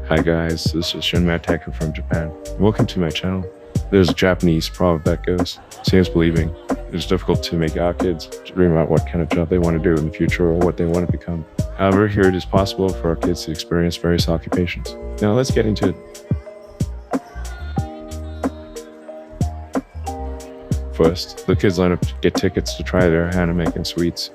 Hi guys, this is Shunmai Teka from Japan. Welcome to my channel. There's a Japanese proverb that goes, seeing is believing. It's difficult to make our kids dream about what kind of job they want to do in the future or what they want to become. However, here it is possible for our kids to experience various occupations. Now let's get into it. First, the kids line up to get tickets to try their hand at making sweets.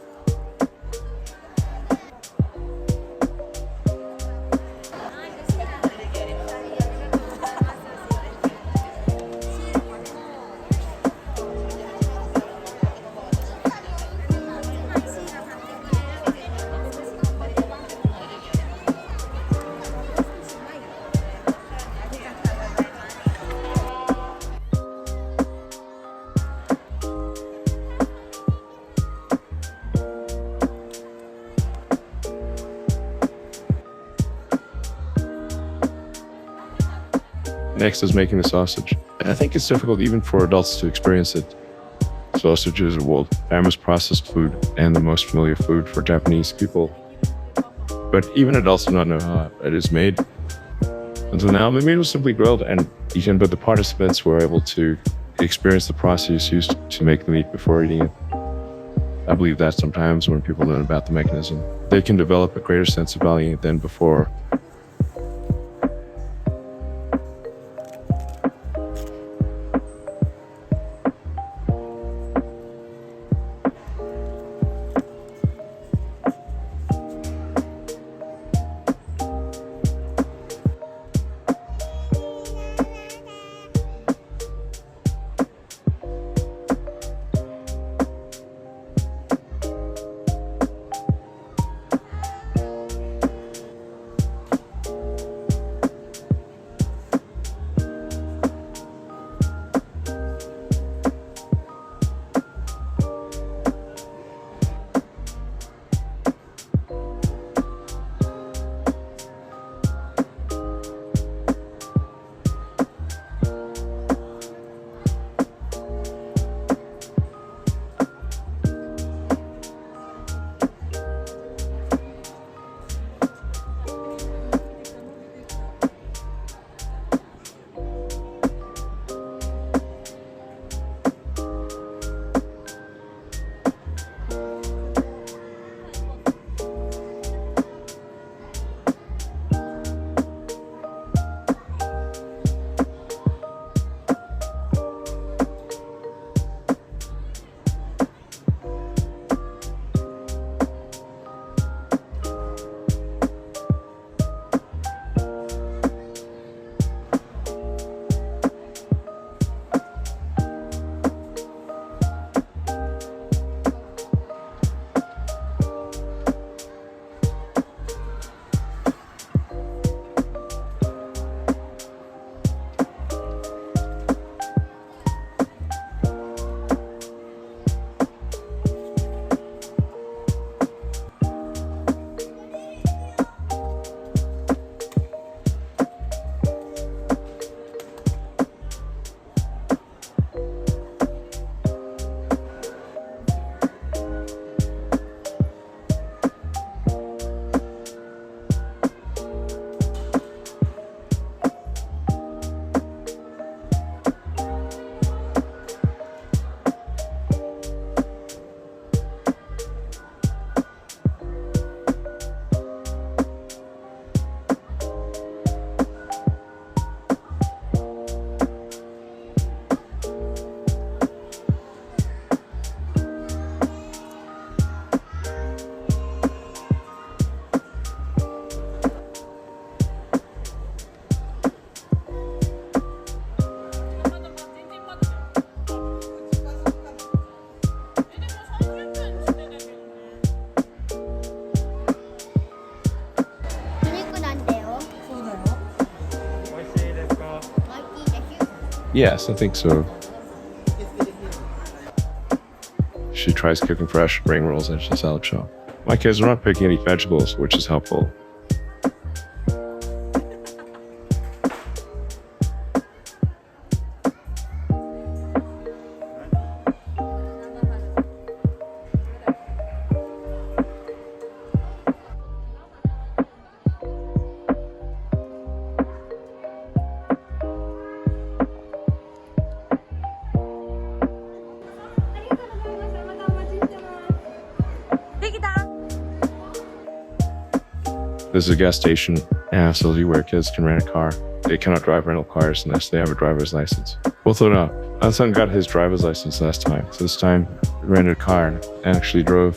Next is making the sausage. I think it's difficult even for adults to experience it. Sausage is a world famous processed food and the most familiar food for Japanese people. But even adults do not know how it is made. Until now, the meat was simply grilled and eaten, but the participants were able to experience the process used to make the meat before eating it. I believe that sometimes when people learn about the mechanism, they can develop a greater sense of valuing it than before. Yes, I think so. She tries cooking fresh spring rolls at the salad shop. My kids are not picking any vegetables, which is helpful. This is a gas station and a facility where kids can rent a car. They cannot drive rental cars unless they have a driver's license. Both of them. My son got his driver's license last time. So this time, he rented a car and actually drove.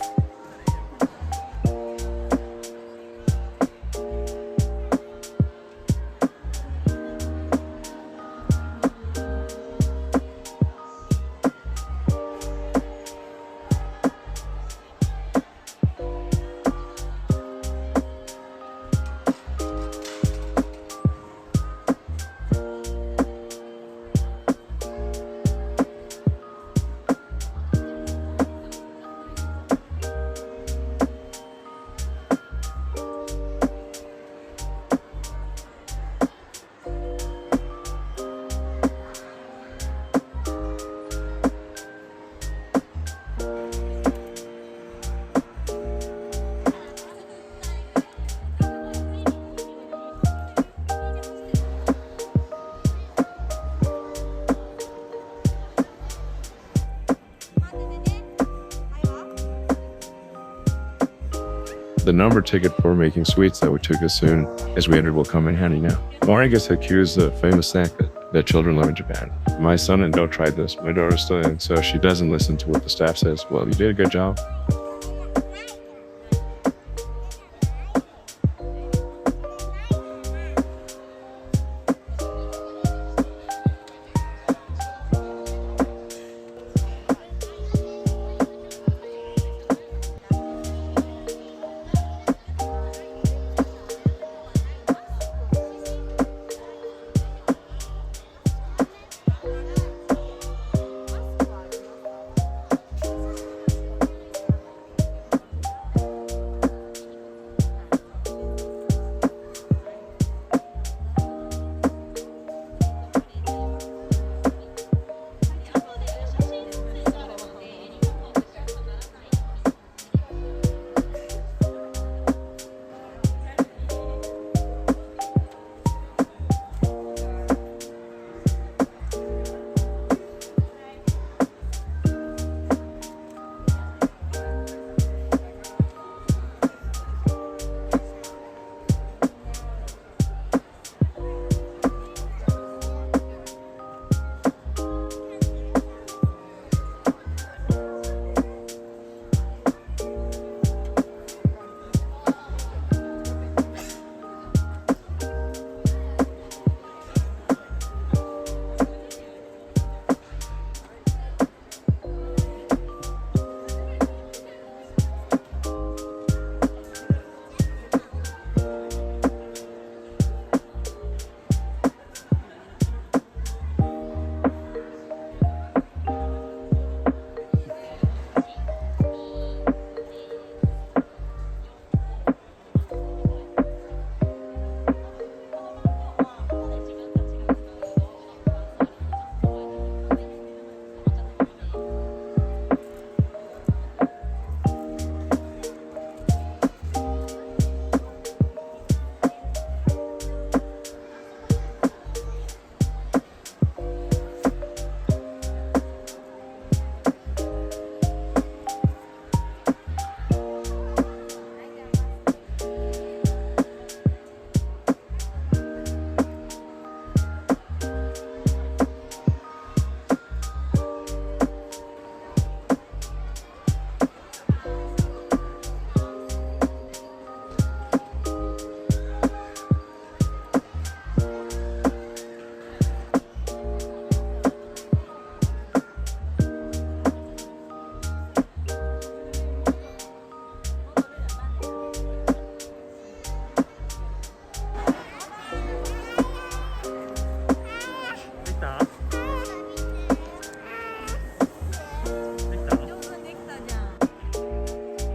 The number ticket for making sweets that we took as soon as we entered will come in handy now. Morigasaku is a famous snack that children love in Japan. My son and daughter tried this. My daughter's still in, so she doesn't listen to what the staff says. Well, you did a good job.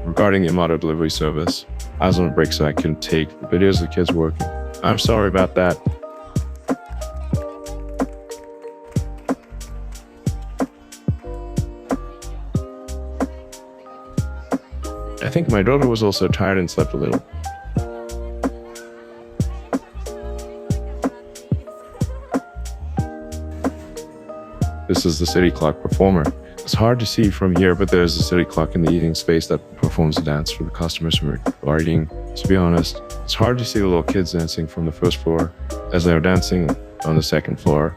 Regarding the Yamato delivery service, I was on a break so I couldn't take videos of the kids working. I'm sorry about that. I think my daughter was also tired and slept a little. This is the city clock Performaer. It's hard to see from here, but there's a city clock in the eating space that performs a dance for the customers who are eating. To be honest, it's hard to see the little kids dancing from the first floor as they are dancing on the second floor.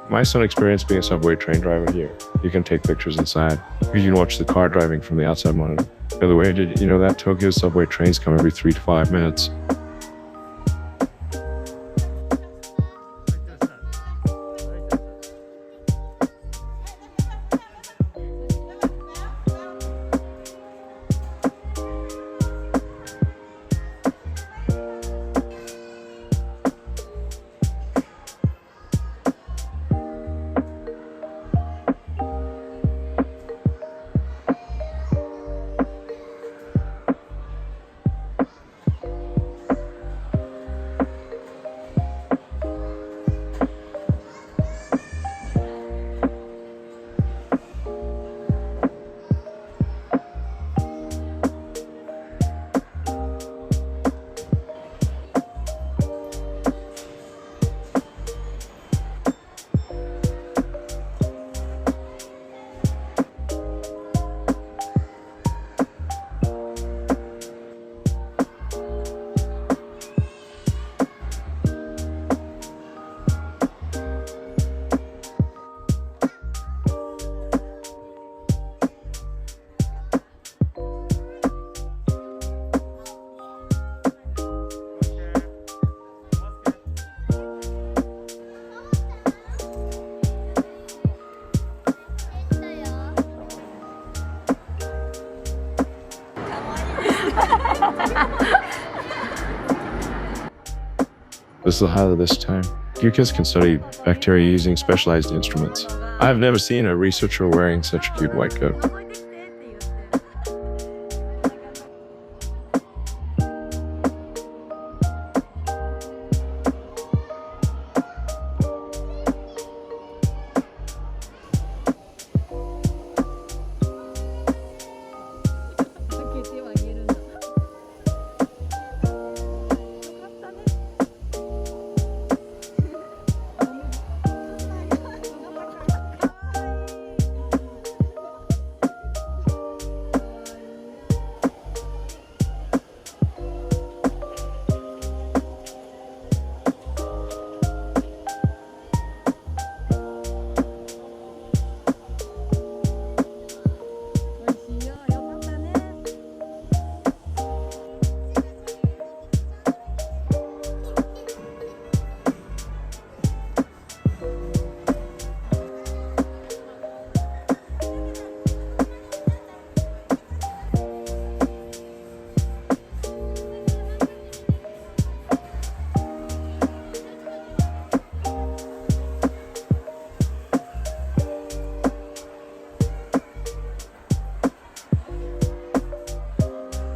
My son experienced being a subway train driver here. You can take pictures inside. You can watch the car driving from the outside monitor. By the way, did you know that Tokyo's subway trains come every 3 to 5 minutes? This is the highlight this time. You kids can study bacteria using specialized instruments. I've never seen a researcher wearing such a cute white coat.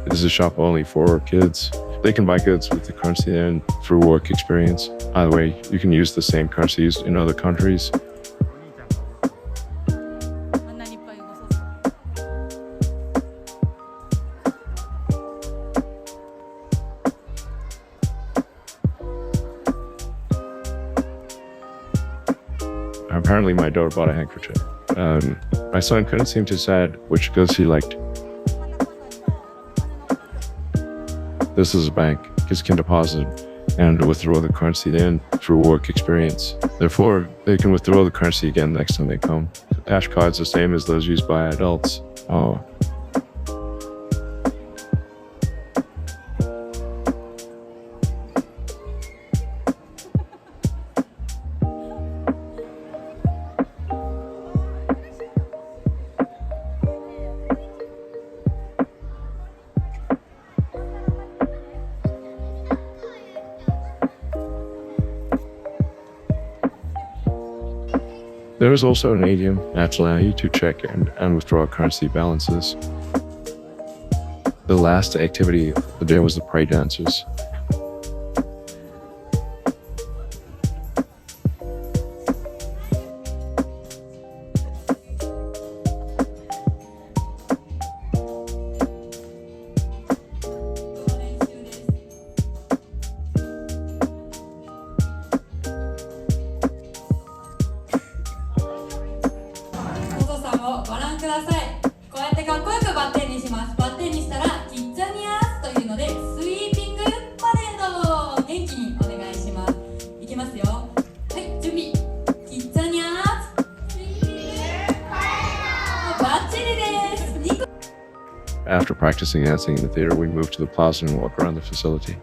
This is a shop only for kids. They can buy goods with the currency and through work experience. By the way, you can use the same currency used in other countries. Apparently my daughter bought a handkerchief. My son couldn't seem to decide which goods he liked. This is a bank. Kids can deposit and withdraw the currency then through work experience. Therefore, they can withdraw the currency again next time they come. The cash card's the same as those used by adults. Oh. There is also an ATM that allows you to check and withdraw currency balances. The last activity of the day was the parade dancers. After practicing dancing in the theater, we moved to the plaza and walked around the facility.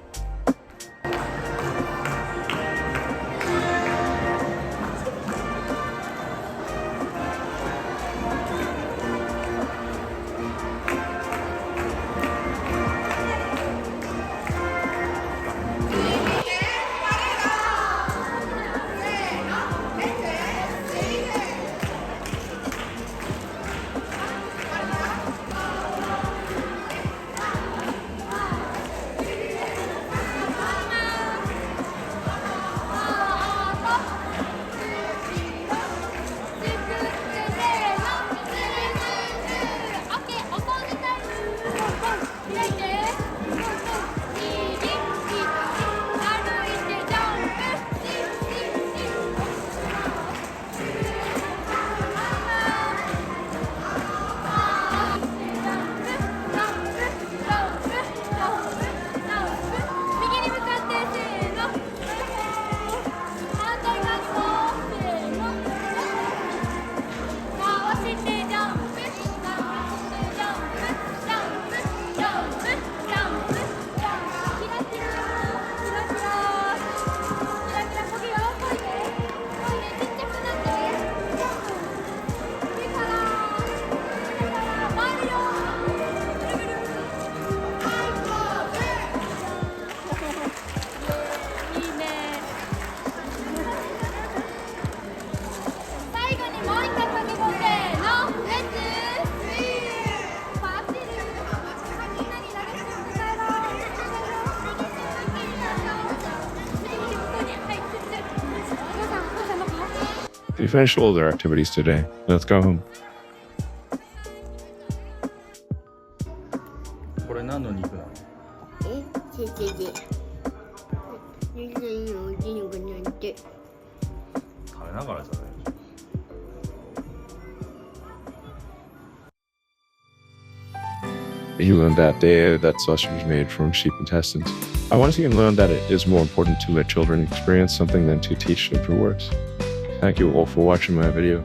We finished all their activities today. Let's go home. これ何の肉なの？先生で。先生のおじの子なんて。食べながらじゃない。You learned that day that sausage was made from sheep intestines. I once again learned that it is more important to let children experience something than to teach them through words. Thank you all for watching my video.